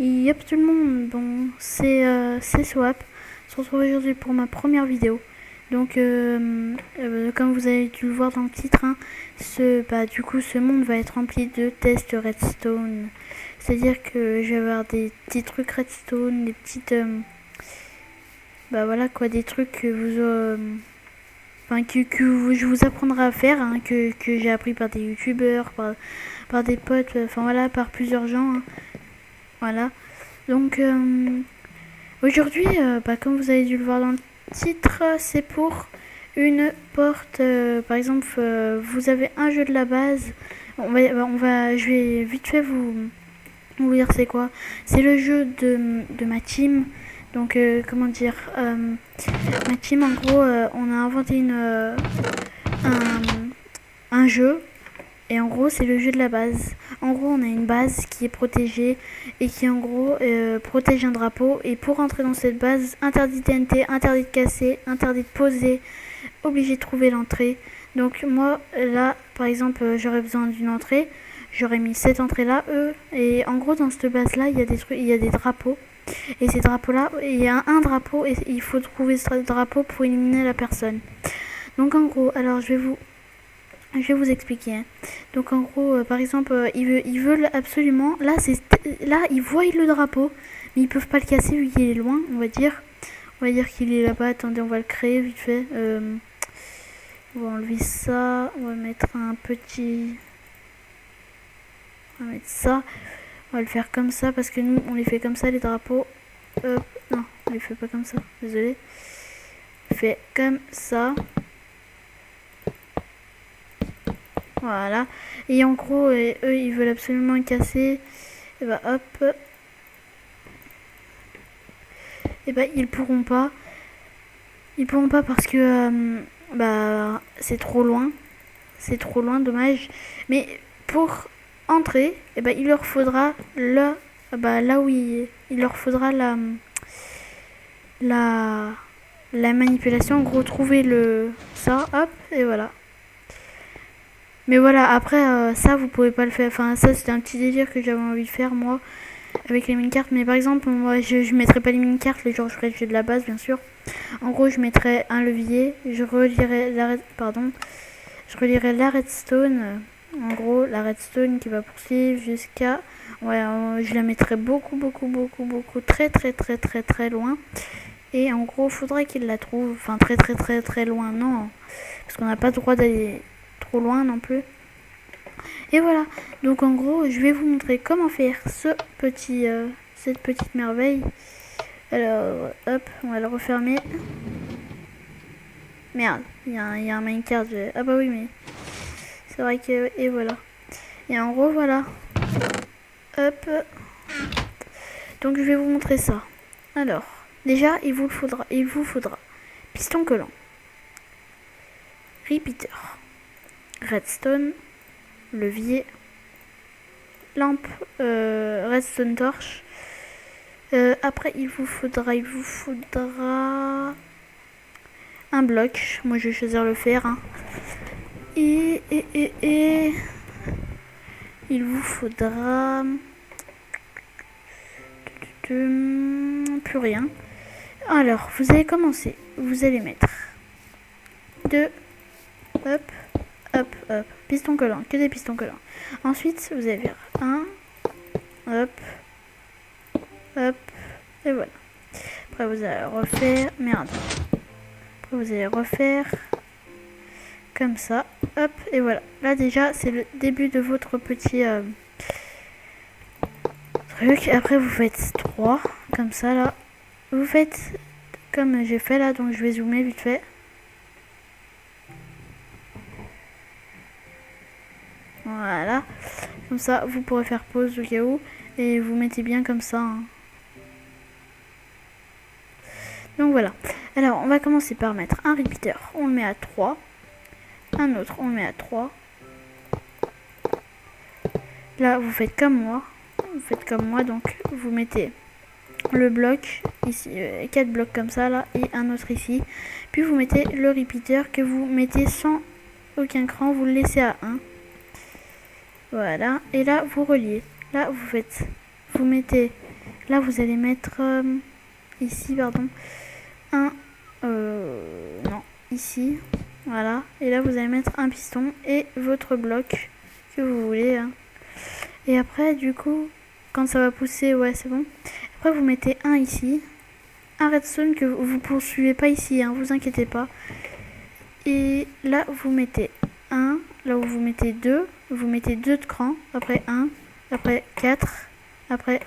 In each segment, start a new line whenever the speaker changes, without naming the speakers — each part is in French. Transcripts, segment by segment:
Yep tout le monde, bon c'est Swap. On se retrouve aujourd'hui pour ma première vidéo. Donc comme vous avez dû le voir dans le titre, hein, du coup ce monde va être rempli de tests redstone. C'est-à-dire que je vais avoir des petits trucs redstone, des petites voilà quoi, des trucs que je vous apprendrai à faire, hein, que j'ai appris par des youtubeurs, par des potes, enfin voilà, par plusieurs gens, hein. Voilà. Donc aujourd'hui, comme vous avez dû le voir dans le titre, c'est pour une porte. Par exemple, vous avez un jeu de la base. Je vais vite fait vous dire c'est quoi. C'est le jeu de ma team. Donc comment dire, ma team en gros, on a inventé un jeu. Et en gros, c'est le jeu de la base. En gros, on a une base qui est protégée et qui, en gros, protège un drapeau. Et pour entrer dans cette base, interdit de TNT, interdit de casser, interdit de poser, obligé de trouver l'entrée. Donc moi, là, par exemple, j'aurais besoin d'une entrée. J'aurais mis cette entrée-là, Et en gros, dans cette base-là, il y a des trucs, il y a des drapeaux. Et ces drapeaux-là, il y a un drapeau et il faut trouver ce drapeau pour éliminer la personne. Donc en gros, alors je vais vous expliquer, hein. Donc en gros, par exemple, ils veulent absolument. Là, ils voient le drapeau, mais ils peuvent pas le casser vu qu'il est loin. On va dire qu'il est là-bas. Attendez, on va le créer vite fait. On va enlever ça. On va mettre un petit. On va mettre ça. On va le faire comme ça parce que nous, on les fait comme ça les drapeaux. Non, on les fait pas comme ça. Désolé. On fait comme ça. Voilà. Et en gros, eux, ils veulent absolument le casser. Et bah hop. Et bah ils pourront pas. Ils pourront pas parce que c'est trop loin. C'est trop loin, dommage. Mais pour entrer, et bah il leur faudra là où il leur faudra la manipulation. En gros, trouver ça, hop, et voilà. Mais voilà, après, ça, vous pouvez pas le faire. Enfin, ça, c'était un petit délire que j'avais envie de faire, moi, avec les mini-cartes. Mais par exemple, moi, je mettrais pas les mini-cartes, les gens, je ferais le jeu de la base, bien sûr. En gros, je mettrais un levier, je relierais la redstone. En gros, la redstone qui va poursuivre jusqu'à... Ouais, je la mettrais beaucoup, très loin. Et en gros, faudrait qu'il la trouve. Enfin, très loin, non. Parce qu'on n'a pas le droit d'aller trop loin non plus. Et voilà, donc en gros je vais vous montrer comment faire cette petite merveille. Alors hop, on va le refermer. Merde, il y a un minecart. Ah bah oui, mais c'est vrai que... Et voilà. Et en gros voilà. Hop. Donc je vais vous montrer ça. Alors, déjà il vous faudra piston collant, repeater, redstone, levier, lampe, redstone torche. Après il vous faudra un bloc. Moi je vais choisir le fer, hein. Et il vous faudra plus rien. Alors vous allez commencer. Vous allez mettre 2 hop, piston collant, que des pistons collants. Ensuite, vous allez faire 1, hop, et voilà. Après, vous allez refaire, Après, vous allez refaire comme ça, hop, et voilà. Là, déjà, c'est le début de votre petit truc. Après, vous faites 3, comme ça, là. Vous faites comme j'ai fait là, donc je vais zoomer vite fait. Voilà, comme ça vous pourrez faire pause au cas où et vous mettez bien comme ça, hein. Donc voilà, alors on va commencer par mettre un repeater, on le met à 3, un autre on le met à 3. Là vous faites comme moi, donc vous mettez le bloc ici, 4 blocs comme ça là, et un autre ici, puis vous mettez le repeater que vous mettez sans aucun cran, vous le laissez à 1. Voilà, et là vous reliez. Là vous mettez là vous allez mettre ici, pardon, un, non, ici, voilà, et là vous allez mettre un piston et votre bloc que vous voulez, hein. Et après du coup, quand ça va pousser, ouais c'est bon, après vous mettez un ici, un redstone que vous poursuivez pas ici, hein, vous inquiétez pas, et là vous mettez un, là où vous mettez deux, vous mettez 2 de cran, après 1, après 4, après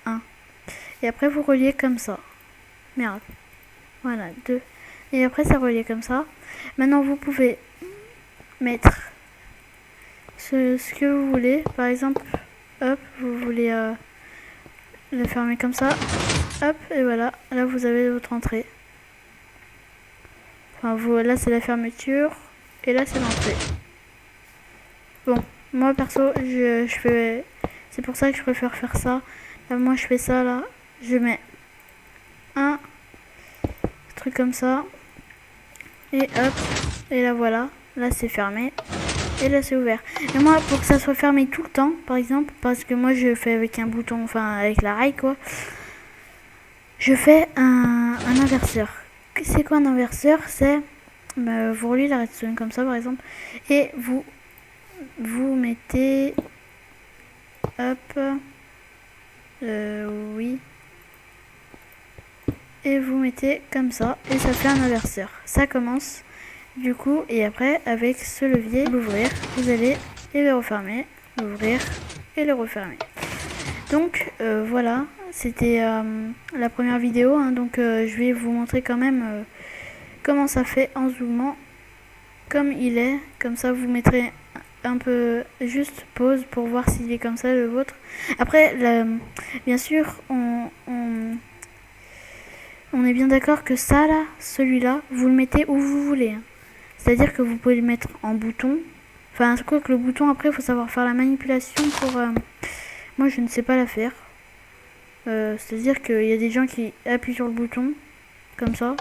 1. Et après vous reliez comme ça. Merde. Voilà, 2. Et après ça relie comme ça. Maintenant vous pouvez mettre ce que vous voulez. Par exemple, hop, vous voulez le fermer comme ça. Hop, et voilà. Là vous avez votre entrée. Enfin, là c'est la fermeture. Et là c'est l'entrée. Bon, moi perso, je fais... C'est pour ça que je préfère faire ça. Là, moi je fais ça là. Je mets un truc comme ça. Et hop. Et là voilà. Là c'est fermé. Et là c'est ouvert. Et moi pour que ça soit fermé tout le temps, par exemple, parce que moi je fais avec un bouton, enfin avec la rail quoi. Je fais un inverseur. C'est quoi un inverseur? C'est... vous reliez la redstone comme ça par exemple. Et vous mettez... Hop. Oui. Et vous mettez comme ça. Et ça fait un inverseur. Ça commence du coup. Et après avec ce levier, l'ouvrir. Vous allez et le refermer. L'ouvrir et le refermer. Donc voilà. C'était la première vidéo. Hein, donc je vais vous montrer quand même comment ça fait en zoomant. Comme il est. Comme ça vous mettrez... un peu juste pause pour voir s'il est comme ça le vôtre. Après bien sûr on est bien d'accord que ça là, celui-là, vous le mettez où vous voulez, hein. C'est à dire que vous pouvez le mettre en bouton, enfin quoi que le bouton après il faut savoir faire la manipulation pour moi je ne sais pas la faire, c'est à dire qu'il y a des gens qui appuient sur le bouton comme ça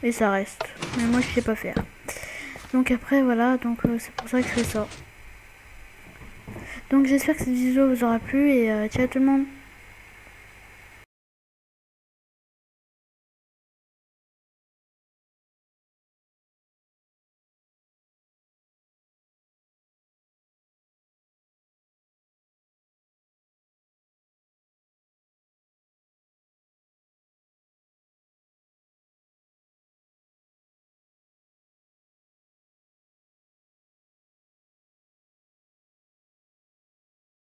et ça reste, mais moi je sais pas faire. Donc après voilà, donc c'est pour ça que je fais ça. Donc j'espère que cette vidéo vous aura plu et ciao tout le monde.